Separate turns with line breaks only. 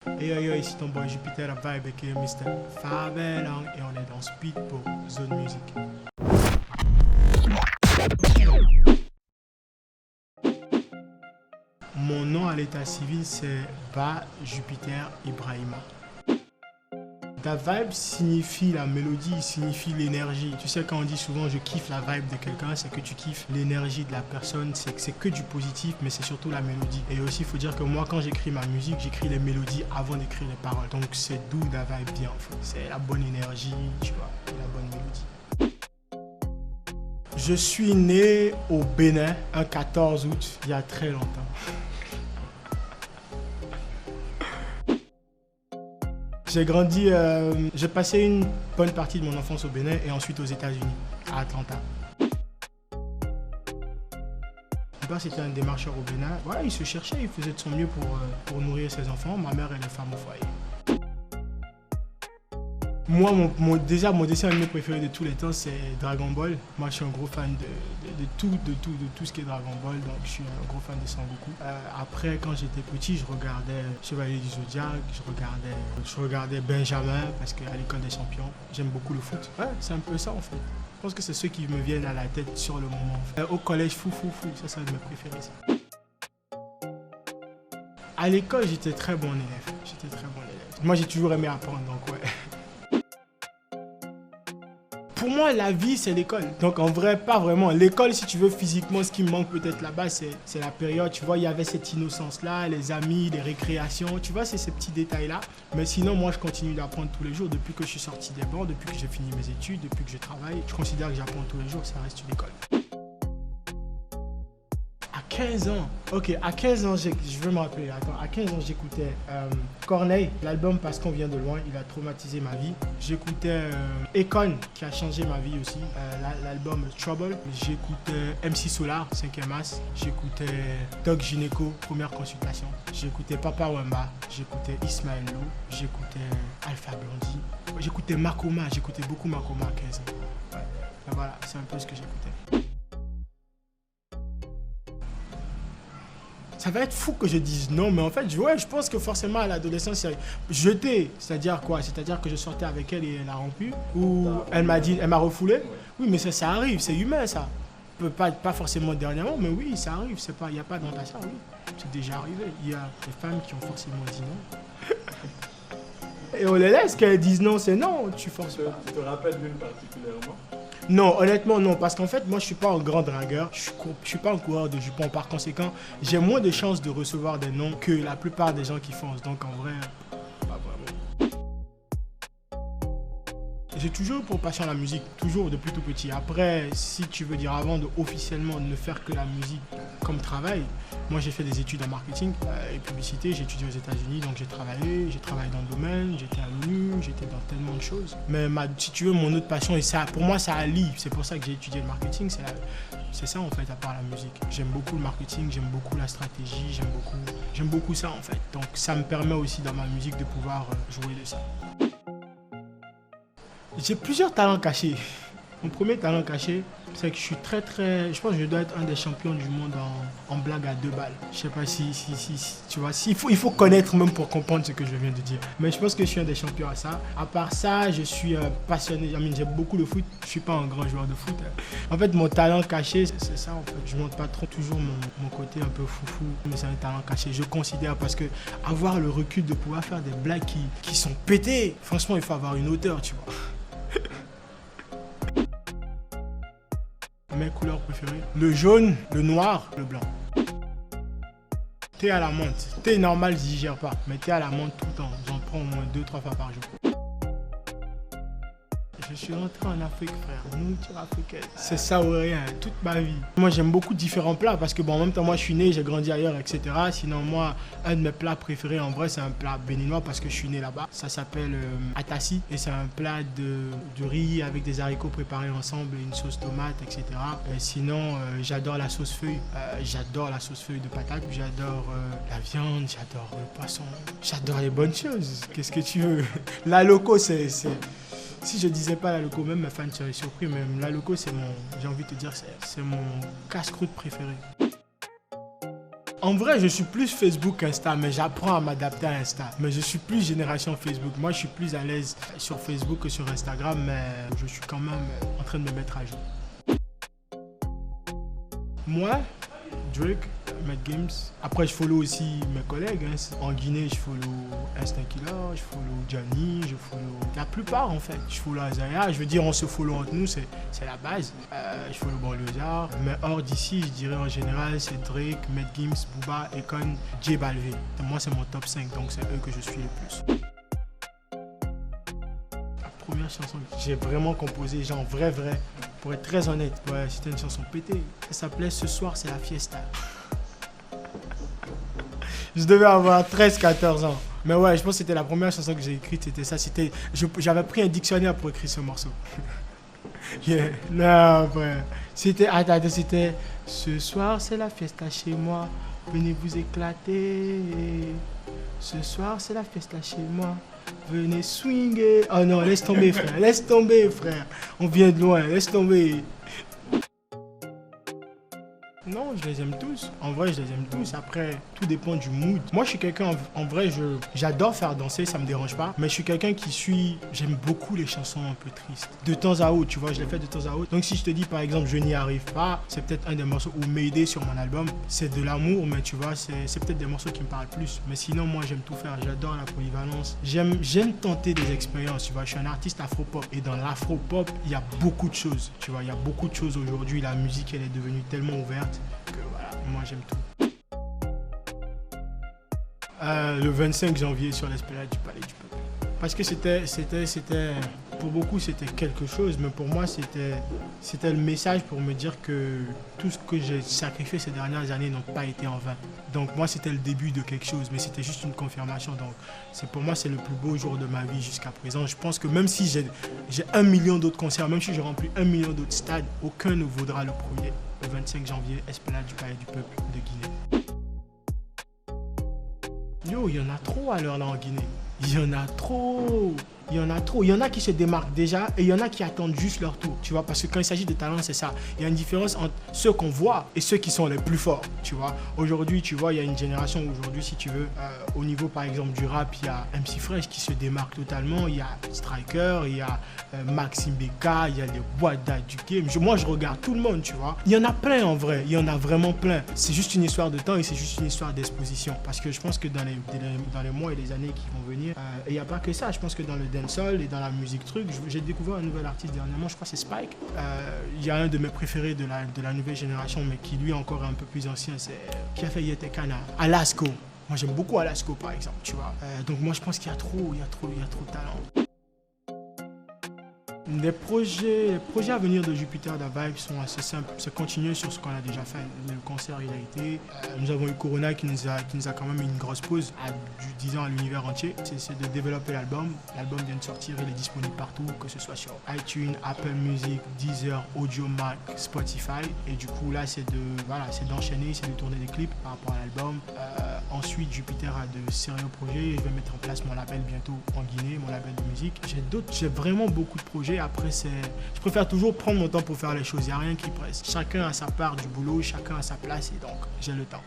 Hey yo yo, ici ton boy Jupiter Vibe aka Mr. Fabelang et on est dans Speed pour Zone Music. Mon nom à l'état civil c'est Ba Jupiter Ibrahima. Ta vibe signifie la mélodie, signifie l'énergie. Tu sais, quand on dit souvent je kiffe la vibe de quelqu'un, c'est que tu kiffes l'énergie de la personne, c'est que du positif, mais c'est surtout la mélodie. Et aussi, il faut dire que moi, quand j'écris ma musique, j'écris les mélodies avant d'écrire les paroles. Donc c'est d'où la vibe vient en fait. C'est la bonne énergie, tu vois, la bonne mélodie. Je suis né au Bénin un 14 août, il y a très longtemps. J'ai grandi, j'ai passé une bonne partie de mon enfance au Bénin et ensuite aux États-Unis, à Atlanta. Mon père c'était un démarcheur au Bénin. Voilà, il se cherchait, il faisait de son mieux pour nourrir ses enfants. Ma mère elle est femme au foyer. Moi, mon dessin animé préféré de tous les temps, c'est Dragon Ball. Moi, je suis un gros fan de tout ce qui est Dragon Ball. Donc, je suis un gros fan de Sangoku. Après, quand j'étais petit, je regardais Chevalier du Zodiac, je regardais Benjamin, parce qu'à l'école des champions, j'aime beaucoup le foot. Ouais, c'est un peu ça, en fait. Je pense que c'est ceux qui me viennent à la tête sur le moment. En fait. Au collège, fou, ça, c'est un de mes préférés, ça. À l'école, j'étais très bon élève. Moi, j'ai toujours aimé apprendre, donc ouais. Pour moi, la vie, c'est l'école. Donc, en vrai, pas vraiment. L'école, si tu veux, physiquement, ce qui me manque peut-être là-bas, c'est la période. Tu vois, il y avait cette innocence-là, les amis, les récréations. Tu vois, c'est ces petits détails-là. Mais sinon, moi, je continue d'apprendre tous les jours. Depuis que je suis sorti des bancs, depuis que j'ai fini mes études, depuis que je travaille, je considère que j'apprends tous les jours. Ça reste une école. À 15 ans, ok, à 15 ans, je veux me rappeler, attends, à 15 ans, j'écoutais Corneille, l'album Parce qu'on vient de loin, il a traumatisé ma vie. J'écoutais Akon, qui a changé ma vie aussi, l'album Trouble. J'écoutais MC Solar, 5e As. J'écoutais Doc Gineco, première consultation. J'écoutais Papa Wemba, j'écoutais Ismaël Lo, j'écoutais Alpha Blondy. J'écoutais Makoma, j'écoutais beaucoup Makoma à 15 ans. Ouais. Et voilà, c'est un peu ce que j'écoutais. Ça va être fou que je dise non, mais en fait, ouais, je pense que forcément à l'adolescence, c'est jeté. C'est-à-dire quoi? C'est-à-dire que je sortais avec elle et elle a rompu? Ou elle m'a refoulé? Oui, mais ça arrive, c'est humain ça. Pas forcément dernièrement, mais oui, ça arrive. Il n'y a pas d'honte à ça, oui. C'est déjà arrivé. Il y a des femmes qui ont forcément dit non. Et on les laisse qu'elles disent non, c'est non, tu forces pas.
Tu te rappelles d'une particulièrement?
Non, honnêtement, non. Parce qu'en fait, moi, je suis pas un grand dragueur. Je suis pas un coureur de jupons. Par conséquent, j'ai moins de chances de recevoir des noms que la plupart des gens qui foncent. Donc, en vrai, pas vraiment. J'ai toujours eu pour passion la musique, toujours depuis tout petit. Après, si tu veux dire avant de officiellement ne faire que la musique comme travail, moi j'ai fait des études en marketing et publicité, j'ai étudié aux États-Unis, donc j'ai travaillé dans le domaine, j'étais à l'ONU, j'étais dans tellement de choses. Mais si tu veux, mon autre passion, et ça, pour moi ça allie, c'est pour ça que j'ai étudié le marketing, c'est ça en fait à part la musique. J'aime beaucoup le marketing, j'aime beaucoup la stratégie, j'aime beaucoup ça en fait. Donc ça me permet aussi dans ma musique de pouvoir jouer de ça. J'ai plusieurs talents cachés. Mon premier talent caché, c'est que je suis je pense que je dois être un des champions du monde en blague à 2 balles. Je sais pas si tu vois, il faut connaître même pour comprendre ce que je viens de dire. Mais je pense que je suis un des champions à ça. À part ça, je suis passionné, j'aime beaucoup le foot. Je suis pas un grand joueur de foot. En fait, mon talent caché, c'est ça en fait. Je montre pas trop toujours mon côté un peu foufou, mais c'est un talent caché. Je considère parce que avoir le recul de pouvoir faire des blagues qui sont pétées, franchement, il faut avoir une hauteur, tu vois. Mes couleurs préférées, le jaune, le noir, le blanc. Thé à la menthe. Thé normal, je digère pas, mais thé à la menthe tout le temps. J'en prends au moins 2-3 fois par jour. Je suis rentré en Afrique, frère. Nourriture africaine. C'est saourien, toute ma vie. Moi, j'aime beaucoup différents plats parce que, bon, en même temps, moi, je suis né, j'ai grandi ailleurs, etc. Sinon, moi, un de mes plats préférés, en vrai, c'est un plat béninois parce que je suis né là-bas. Ça s'appelle atassi et c'est un plat de riz avec des haricots préparés ensemble, une sauce tomate, etc. Et sinon, j'adore la sauce feuille. J'adore la sauce feuille de patate. J'adore la viande, j'adore le poisson. J'adore les bonnes choses. Qu'est-ce que tu veux? La loco, c'est... Si je disais pas la loco, même mes fans seraient surpris, mais la loco, j'ai envie de te dire, c'est mon casse-croûte préféré. En vrai, je suis plus Facebook qu'Insta, mais j'apprends à m'adapter à Insta. Mais je suis plus génération Facebook. Moi, je suis plus à l'aise sur Facebook que sur Instagram, mais je suis quand même en train de me mettre à jour. Moi, Drake, Matt Games. Après, je follow aussi mes collègues. En Guinée, je follow Instinct Killer, je follow Johnny, je follow la plupart en fait. Je follow Azaya. Je veux dire, on se follow entre nous, c'est la base. Je follow Banlieusard. Mais hors d'ici, je dirais en général, c'est Drake, Matt Games, Booba, Akon, J Balvin. Moi, c'est mon top 5, donc c'est eux que je suis le plus. La première chanson que j'ai vraiment composée, genre vrai, pour être très honnête, ouais, c'était une chanson pétée. Ça s'appelait Ce soir, c'est la fiesta. Je devais avoir 13-14 ans. Mais ouais, je pense que c'était la première chanson que j'ai écrite, c'était ça. J'avais pris un dictionnaire pour écrire ce morceau. Yeah. Non, frère. C'était Ce soir, c'est la fiesta chez moi. Venez vous éclater. Ce soir, c'est la fiesta chez moi. Venez swinger. Oh non, laisse tomber, frère. Laisse tomber, frère. On vient de loin, laisse tomber. Non, je les aime tous. En vrai, je les aime tous. Après, tout dépend du mood. Moi, je suis quelqu'un, en vrai, j'adore faire danser, ça me dérange pas. Mais je suis quelqu'un j'aime beaucoup les chansons un peu tristes. De temps à autre, tu vois, je les fais de temps à autre. Donc, si je te dis, par exemple, Je n'y arrive pas, c'est peut-être un des morceaux, ou Mayday sur mon album, c'est de l'amour, mais tu vois, c'est peut-être des morceaux qui me parlent plus. Mais sinon, moi, j'aime tout faire. J'adore la polyvalence. J'aime tenter des expériences, tu vois. Je suis un artiste afro-pop. Et dans l'afro-pop, il y a beaucoup de choses, tu vois. Il y a beaucoup de choses aujourd'hui. La musique, elle est devenue tellement ouverte que voilà, moi j'aime tout. Le 25 janvier sur l'esplanade du Palais du Peuple. Parce que pour beaucoup c'était quelque chose, mais pour moi c'était le message pour me dire que tout ce que j'ai sacrifié ces dernières années n'ont pas été en vain. Donc moi c'était le début de quelque chose, mais c'était juste une confirmation. Donc pour moi c'est le plus beau jour de ma vie jusqu'à présent. Je pense que même si j'ai 1 million d'autres concerts, même si j'ai rempli 1 million d'autres stades, aucun ne vaudra le premier. Le 25 janvier, esplanade du Palais du Peuple de Guinée. Yo, il y en a trop à l'heure là en Guinée. Il y en a trop. Il y en a trop. Il y en a qui se démarquent déjà et il y en a qui attendent juste leur tour, tu vois. Parce que quand il s'agit de talent, c'est ça. Il y a une différence entre ceux qu'on voit et ceux qui sont les plus forts, tu vois. Aujourd'hui, tu vois, il y a une génération aujourd'hui, si tu veux, au niveau par exemple du rap, il y a MC Fresh qui se démarque totalement. Il y a Striker, il y a Maxime Beka, il y a les Boada du game. Moi, je regarde tout le monde, tu vois. Il y en a plein en vrai. Il y en a vraiment plein. C'est juste une histoire de temps et c'est juste une histoire d'exposition. Parce que je pense que dans les mois et les années qui vont venir, et il n'y a pas que ça. Je pense que dans le dancehall et dans la musique truc, j'ai découvert un nouvel artiste dernièrement, je crois que c'est Spike. Il y a un de mes préférés de la nouvelle génération, mais qui lui est encore un peu plus ancien, qui a fait Yetekana, Alasko. Moi j'aime beaucoup Alasko par exemple, tu vois. Donc moi je pense qu'il y a trop de talent. Les projets à venir de Jupiter Da Vibe sont assez simples. C'est continuer sur ce qu'on a déjà fait. Le concert, il a été. Nous avons eu Corona qui nous a quand même mis une grosse pause, disons à l'univers entier. C'est de développer l'album. L'album vient de sortir, il est disponible partout, que ce soit sur iTunes, Apple Music, Deezer, Audiomack, Spotify. Et du coup, là, c'est d'enchaîner, c'est de tourner des clips par rapport à l'album. Ensuite, Jupiter a de sérieux projets. Je vais mettre en place mon label bientôt en Guinée, mon label de musique. J'ai vraiment beaucoup de projets. Après, je préfère toujours prendre mon temps pour faire les choses. Il n'y a rien qui presse. Chacun a sa part du boulot, chacun a sa place et donc j'ai le temps.